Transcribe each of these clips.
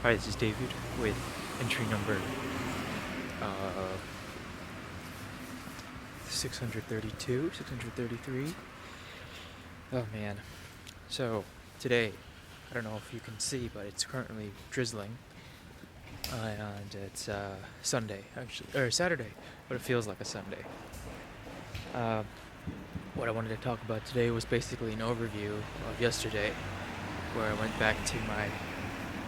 Hi, this is David with entry number 632, 633. Oh man. So, today, I don't know if you can see, but it's currently drizzling. And it's Sunday, actually, or Saturday, but it feels like a Sunday. Uh, what I wanted to talk about today was basically an overview of yesterday, where I went back to my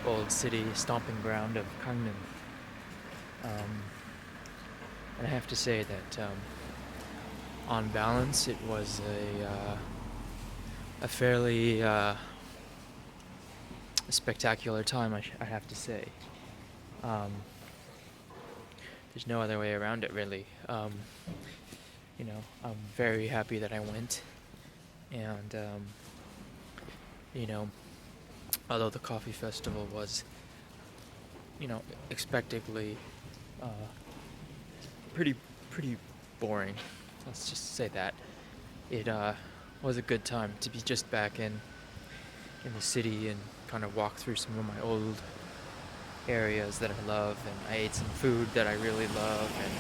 old city stomping ground of Gangneung. And I have to say that, on balance, it was a fairly spectacular time. I have to say. There's no other way around it, really. I'm very happy that I went, and although the coffee festival was, expectedly uh, pretty boring. Let's just say that it was a good time to be just back in the city and kind of walk through some of my old areas that I love, and I ate some food that I really love, and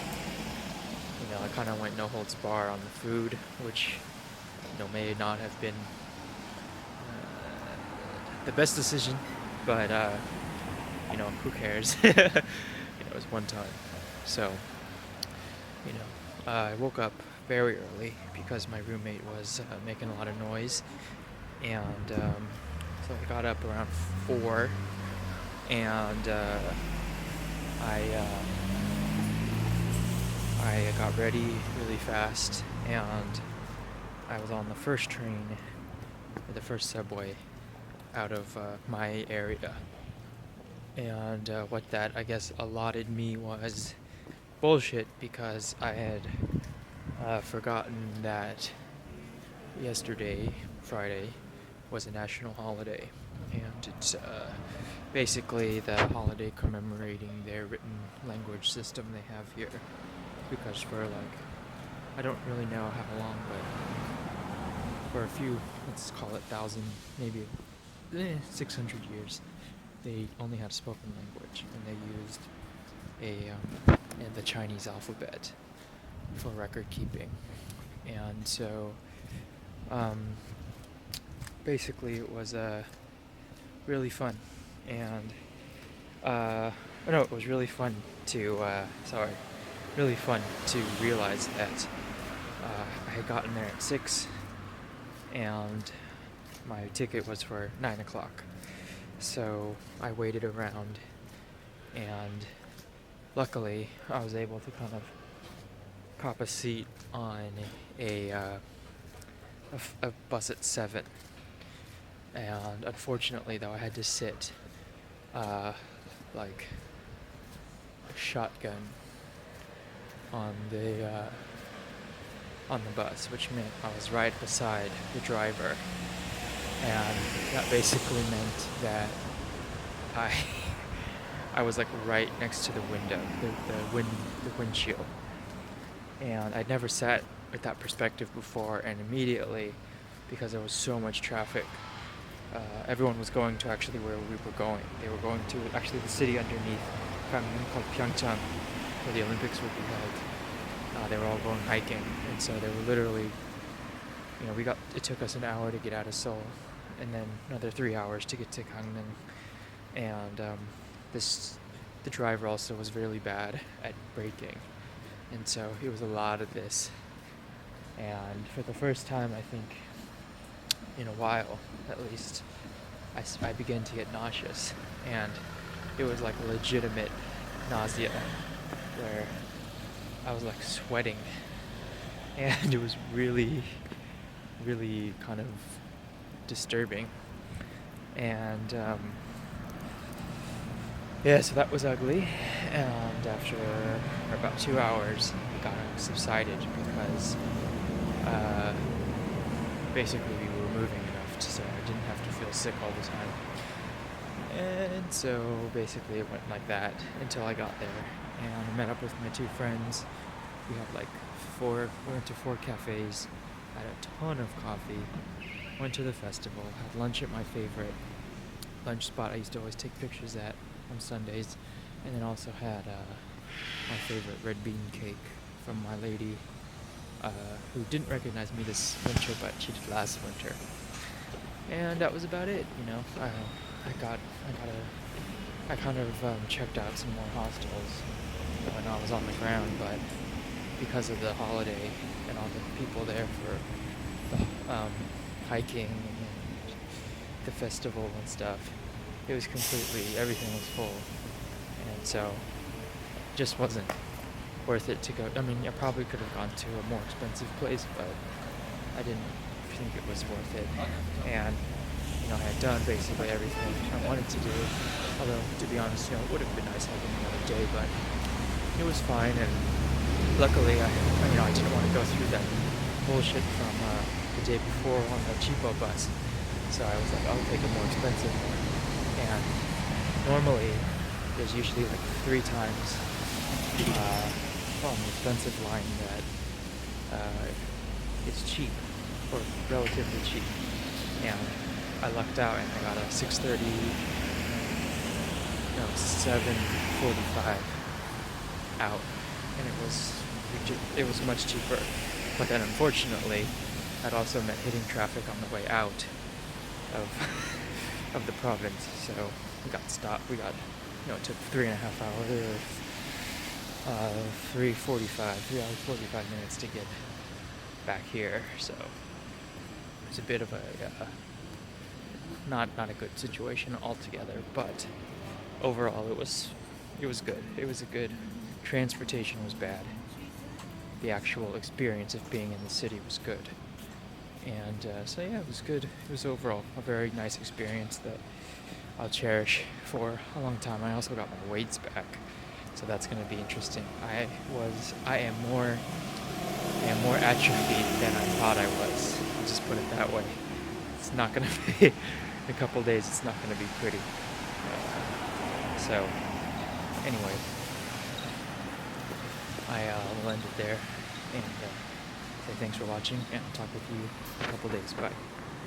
I kind of went no holds bar on the food, which may not have been the best decision, but who cares? It was one time. So I woke up very early because my roommate was making a lot of noise, and so I got up around 4, and I got ready really fast, and I was on the first train, or the first subway out of my area. And what that, I guess, allotted me was bullshit, because I had forgotten that yesterday, Friday, was a national holiday. And it's basically the holiday commemorating their written language system they have here. Because for I don't really know how long, but for a few, let's call it 1,000, maybe 600 years, they only had a spoken language, and they used the Chinese alphabet for record keeping. And so basically it was really fun, and it was really fun to really fun to realize that I had gotten there at 6, and my ticket was for 9 o'clock. So I waited around, and luckily I was able to kind of cop a seat on a bus at 7. And unfortunately, though, I had to sit like a shotgun on the bus, which meant I was right beside the driver, and that basically meant that I was like right next to the window, the windshield, and I'd never sat with that perspective before, and immediately, because there was so much traffic, everyone was going to actually where we were going. They were going to actually the city underneath Gangneung called Pyeongchang, where the Olympics would be held. They were all going hiking, and so they were literally, it took us an hour to get out of Seoul, and then another 3 hours to get to Gangneung. And the driver also was really bad at braking, and so it was a lot of this. And for the first time, I think, in a while, at least, I began to get nauseous, and it was like legitimate nausea, where I was like sweating, and it was really, really kind of disturbing. And so that was ugly. And after about 2 hours, it kind of subsided, because basically we were moving enough so I didn't have to feel sick all the time. And so basically it went like that until I got there, and I met up with my 2 friends. We went to 4 cafes, had a ton of coffee, went to the festival, had lunch at my favorite lunch spot I used to always take pictures at on Sundays, and then also had my favorite red bean cake from my lady, who didn't recognize me this winter, but she did last winter. And that was about it, you know. I kind of checked out some more hostels when I was on the ground, but because of the holiday and all the people there for the hiking and the festival and stuff, it was everything was full, and so it just wasn't worth it to go. I mean, I probably could have gone to a more expensive place, but I didn't think it was worth it. And you know, I had done basically everything I wanted to do. Although, to be honest, you know, it would have been nice having another day, but it was fine. And luckily, I didn't want to go through that bullshit from the day before on the cheapo bus. So I was like, I'll take a more expensive one. And normally, there's usually like 3 times on the expensive line that it's cheap, or relatively cheap. And I lucked out and I got a 7:45 out, and it was much cheaper. But then unfortunately, that also meant hitting traffic on the way out of of the province. So we got stopped. It took 3.5 hours, 3 hours 45 minutes to get back here. So it was a bit of a not a good situation altogether, but overall it was good. It was a good. Transportation was bad. The actual experience of being in the city was good, and so yeah, it was good. It was overall a very nice experience that I'll cherish for a long time. I also got my weights back, so that's going to be interesting. I am more atrophied than I thought I was. I'll just put it that way. It's not going to be in a couple days. It's not going to be pretty. So anyway, I'll end it there and say thanks for watching, and I'll talk with you in a couple days. Bye.